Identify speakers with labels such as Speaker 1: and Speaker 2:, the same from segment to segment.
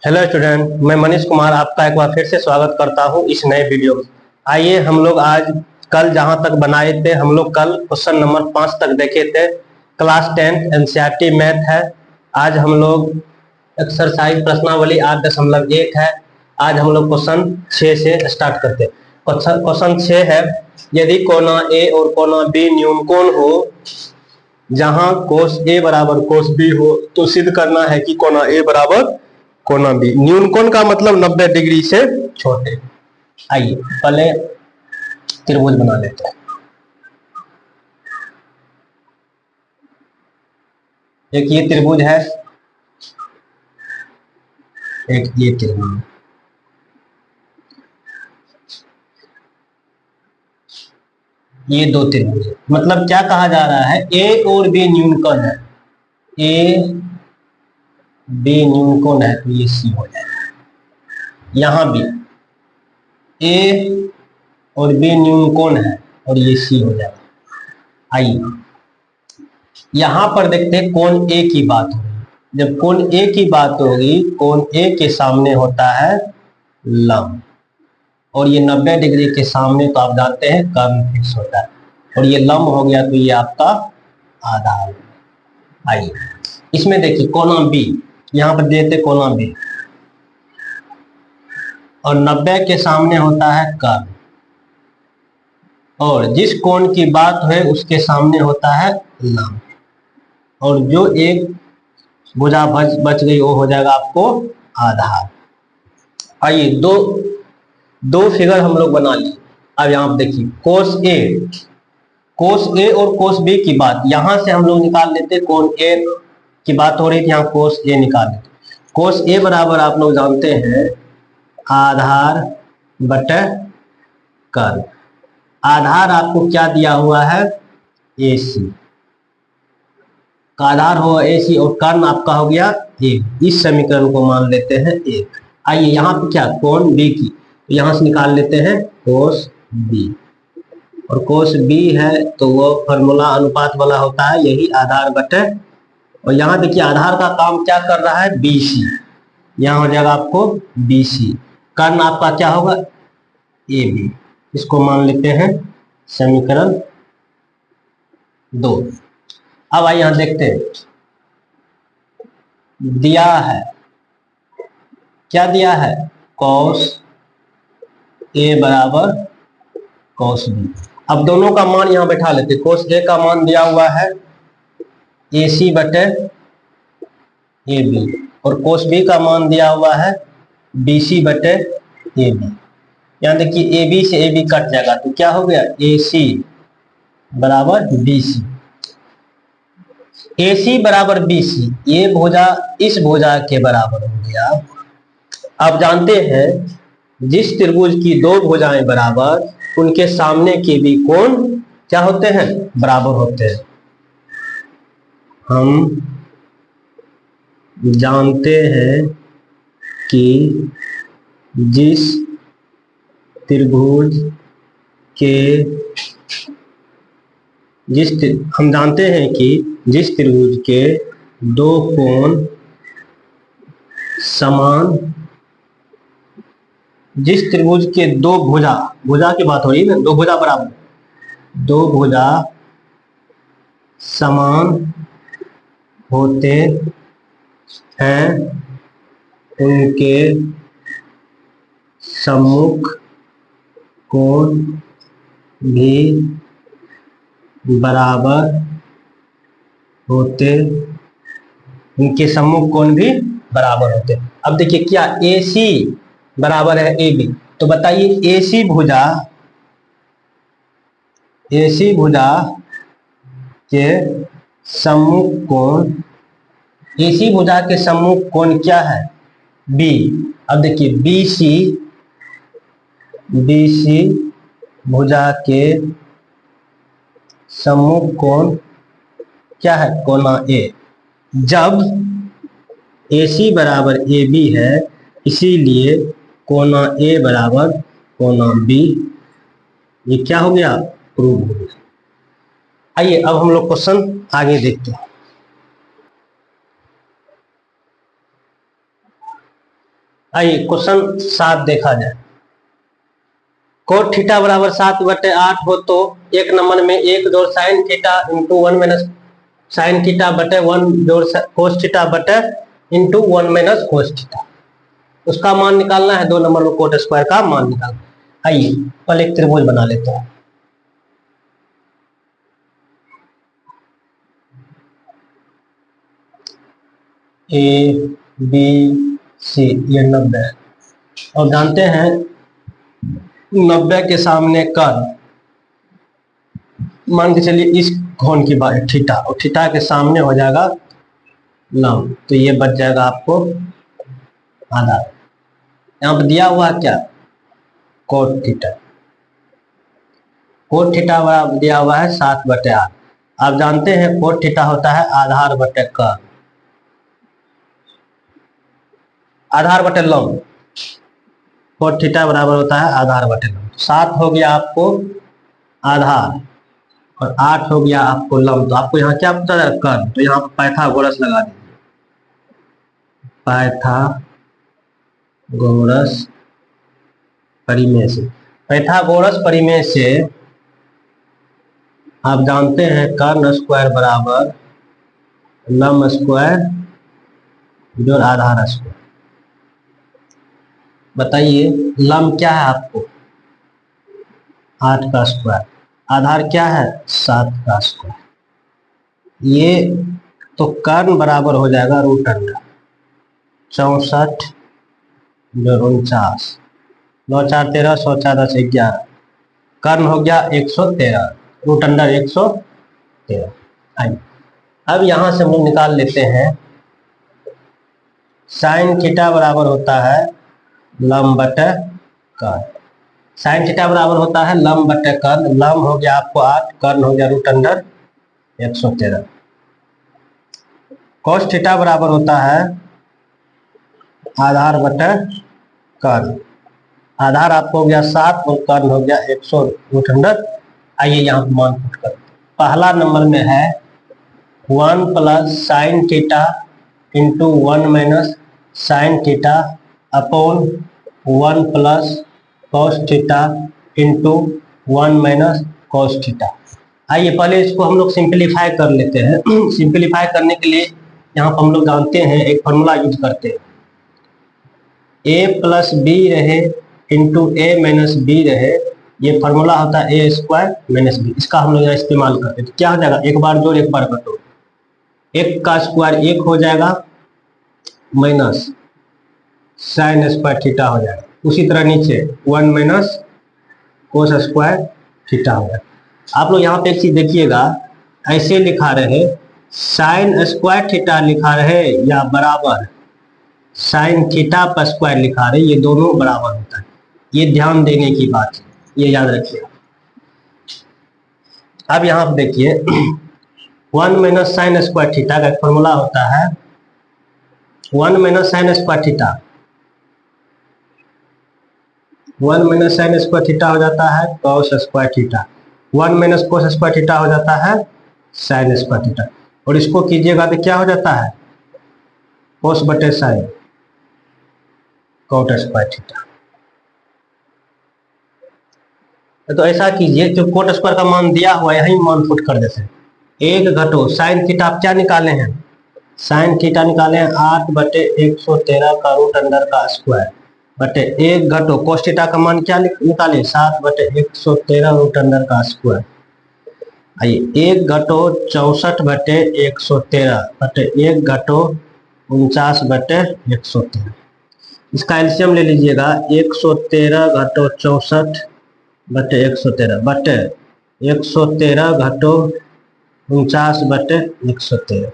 Speaker 1: Hello student, मैं मनीष कुमार आपका एक बार फिर से स्वागत करता हूं इस नए वीडियो में। आइए हम लोग आज कल जहां तक बनाए थे, हम लोग कल क्वेश्चन नंबर 5 तक देखे थे। क्लास 10 एनसीईआरटी मैथ है। आज हम लोग एक्सरसाइज प्रश्नावली 8.1 है। आज हम लोग क्वेश्चन 6 से स्टार्ट करते हैं। क्वेश्चन 6 है, यदि कोना ए और कोना बी न्यूनकोण हो, जहां कोस ए बराबर कोस बी हो, तो सिद्ध करना है कि कोना ए बराबर कोना बी। न्यूनकोण का मतलब 90 डिग्री से छोटे। आइए पहले त्रिभुज बना लेते हैं। एक ये त्रिभुज है, एक ये त्रिभुज। ये दो त्रिभुज है। मतलब क्या कहा जा रहा है, ए और बी न्यूनकोण है। ए बी न्यूनकोण है तो ये सी हो जाएगा। यहां भी ए और बी न्यूनकोण है और ये सी हो जाएगा। आइए यहां पर देखते हैं कोण ए की बात हो रही है। जब कोण ए की बात होगी, कोण ए के सामने होता है लंब, और ये 90 डिग्री के सामने तो आप जानते हैं कर्ण फिक्स होता है, और ये लंब हो गया तो ये आपका आधार। आइए इसमें देखिए कोना बी, यहां पर देते कोना बी, और 90 के सामने होता है कर्ण, और जिस कोण की बात है उसके सामने होता है लंब, और जो एक भुजा बच गई वो हो जाएगा आपको आधार। आइए दो फिगर हम लोग बना लिए। अब यहाँ पर देखिए कोस ए और कोस बी की बात यहां से हम लोग निकाल लेते। कोण ए की बात हो रही थी, यहाँ कोस ए निकाल लेते। कोस ए बराबर आप लोग जानते हैं आधार बटे कर्ण। आधार आपको क्या दिया हुआ है, ए सी का आधार होगा ए सी, और कर्ण आपका हो गया एक। इस समीकरण को मान लेते हैं एक। आइए यहाँ पे क्या कोण बी की, तो यहां से निकाल लेते हैं कोस बी, और कोस बी है तो वो फॉर्मूला अनुपात वाला होता है, यही आधार बटे। और यहाँ देखिए आधार का काम क्या कर रहा है, बी सी। यहाँ हो जाएगा आपको बी सी। कर्ण आपका क्या होगा, ए बी। इसको मान लेते हैं समीकरण 2। अब आइए यहां देखते हैं, दिया है क्या दिया है, कॉस ए बराबर कॉस बी। अब दोनों का मान यहां बैठा लेते। कोस ए का मान दिया हुआ है ए सी बटे ए बी, और कोस बी का मान दिया हुआ है बी सी बटे ए बी। यहां देखिए ए बी से ए बी कट जाएगा तो क्या हो गया, ए सी बराबर बी सी। ए सी बराबर बी सी, ये भुजा इस भुजा के बराबर हो गया। आप जानते हैं जिस त्रिभुज की दो भुजाएं बराबर, उनके सामने के भी कोण क्या होते हैं, बराबर होते हैं। हम जानते हैं कि जिस त्रिभुज के हम जानते हैं कि जिस त्रिभुज के दो कोण समान, जिस त्रिभुज के दो भुजा की बात हो रही है ना, दो भुजा बराबर, दो भुजा समान होते हैं, उनके सम्मुख कोण भी बराबर होते, उनके सम्मुख कोण भी बराबर होते। अब देखिए क्या ए सी बराबर है ए बी, तो बताइए ए सी भुजा के सम्मुख कोण, ए सी भुजा के सम्मुख कोण क्या है, बी। अब देखिए बी सी भुजा के सम्मुख कोण क्या है, कोना ए। जब ए सी बराबर ए बी है, इसीलिए कोना ए बराबर कोना बी। ये क्या हो गया, प्रूव हो गया। आइए अब हम लोग क्वेश्चन आगे देखते हैं। आइए क्वेश्चन 7 देखा जाए। कोट थीटा बराबर 7/8 हो तो एक नंबर में 1 जोड़ sine theta into 1 minus sine theta बटे 1 जोड़ कोस थीटा बटे इंटू 1 माइनस कोस थीटा, उसका मान निकालना है। 2 नंबर में कोट स्क्वायर का मान निकालना है। आइए पहले एक त्रिभुज बना लेते हैं। ए बी सी, ये 90 है और जानते हैं 90 के सामने कर्व, मान के चलिए इस कोण की बात थीटा, और थीटा के सामने हो जाएगा लंब, तो ये बच जाएगा आपको आधा। यहाँ पर दिया हुआ क्या, कोट थीटा। कोट थीटा दिया हुआ है 7/8। आप जानते हैं कोट थीटा होता है आधार बटे कर्व, आधार बटे लंब। कोट थीटा बराबर होता है आधार बटे लंब। 7 हो गया आपको आधार और 8 हो गया आपको लंब। तो आपको यहाँ क्या पता है, कर्व, तो यहाँ पाइथागोरस लगा दीजिए। पाइथागोरस परिमेय से, पाइथागोरस परिमेय से आप जानते हैं कर्ण स्क्वायर बराबर लंब स्क्वायर जोड़ आधार स्क्वायर। बताइए लंब क्या है आपको 8 का स्क्वायर, आधार क्या है 7 का स्क्वायर। ये तो कर्ण बराबर हो जाएगा रूट अंडर 64 जोड़ 49, 9 4 13, 100 4 10 11, कर्ण हो गया 113, रूट अंडर 113। आइए अब यहां से हम लोग निकाल लेते हैं साइन थीटा बराबर होता है लंब बटे कर्ण। साइन थीटा बराबर होता है लंब बटे कर्ण। लंब हो गया आपको 8, कर्ण हो गया रूट अंडर 113। कॉस थीटा बराबर होता है आधार बटे कर्ण। आधार आपको हो गया 7 और कर्ण हो गया 100 रूट अंडर। आइए यहाँ पर मान पुट करते हैं। पहला नंबर में है 1 plus sine theta into 1 minus sine theta upon 1 plus cos theta into 1 minus cos theta. आइए पहले इसको हम लोग सिंप्लीफाई कर लेते हैं। सिंप्लीफाई करने के लिए यहाँ पर हम लोग जानते हैं एक फॉर्मूला यूज करते हैं, a प्लस बी रहे इंटू ए माइनस बी रहे, ये फॉर्मूला होता है ए स्क्वायर माइनस बी। इसका हम लोग यहाँ इस्तेमाल करते हैं। तो क्या हो जाएगा, एक बार जोड़ एक बार घटो, 1 का स्क्वायर 1 हो जाएगा माइनस साइन स्क्वायर थीटा हो जाएगा। उसी तरह नीचे 1 माइनस कोस स्क्वायर थीटा हो जाएगा। आप लोग यहाँ पे एक चीज देखिएगा, ऐसे लिखा रहे साइन स्क्वायर थीटा लिखा रहे या बराबर साइन थीटा पर स्क्वायर लिखा रहे, ये दोनों बराबर होता है। ये ध्यान देने की बात है, ये याद रखिए। अब यहाँ पे देखिए 1 माइनस साइन स्क्वायर थीटा का फॉर्मूला होता है 1 minus sine square theta, 1 minus sine square theta हो जाता है cos square theta, 1 minus cos square theta हो जाता है साइन स्क्वायर थीटा। और इसको कीजिएगा तो क्या हो जाता है कोस बटे साइन कॉट स्क्वायर थीटा। तो ऐसा कीजिए, जो कोट स्क्वायर का मान दिया हुआ है यही मान पुट कर देते हैं। 1 घटो साइन थीटा, आप क्या निकाले हैं, साइन थीटा निकाले हैं 8/113 का रूट अंडर का स्क्वायर बटे 1 घटो कोस थीटा का मान क्या निकाले 7/113 रूट अंडर का स्क्वायर। आइए 1 घटो 64/113 बटे 1 घटो 49/113। इसका एलसीएम ले लीजिएगा, 113 घटो 64/113 बटे 113 घटो 49/113।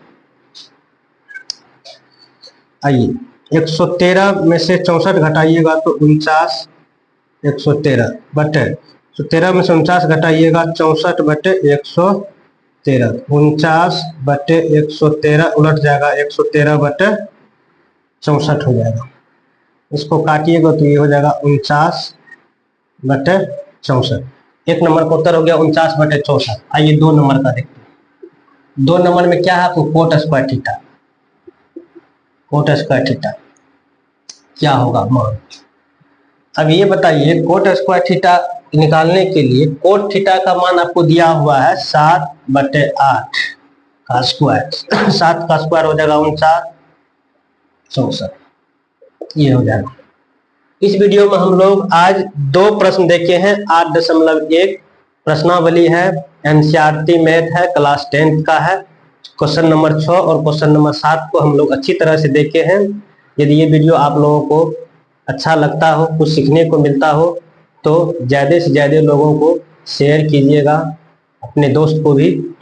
Speaker 1: आइए 113 में से 64 घटाइएगा तो 49 113 बटे 13 में से 49 घटाइएगा 64/113, 49/113 उलट जाएगा 113/64 हो जाएगा। इसको काटिएगा तो ये हो जाएगा 49/64। एक नंबर का उत्तर हो गया 49/64। आइए 2 नंबर का देखते हैं। 2 नंबर में क्या है आपको coat square theta, coat square theta. क्या होगा मान। अब ये बताइए कोट स्क्वायर थीटा निकालने के लिए कोट थीटा का मान आपको दिया हुआ है 7/8 का स्क्वायर। 7 का स्क्वायर हो जाएगा 49, ये हो जाएगा। इस वीडियो में हम लोग आज 2 प्रश्न देखे हैं। 8.1 प्रश्नावली है, एनसीईआरटी मैथ है, क्लास 10 का है। क्वेश्चन नंबर 6 और क्वेश्चन नंबर 7 को हम लोग अच्छी तरह से देखे हैं। यदि ये वीडियो आप लोगों को अच्छा लगता हो, कुछ सीखने को मिलता हो, तो ज़्यादा से ज़्यादा लोगों को शेयर कीजिएगा, अपने दोस्त को भी।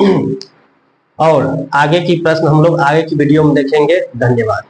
Speaker 1: और आगे की प्रश्न हम लोग आगे की वीडियो में देखेंगे। धन्यवाद।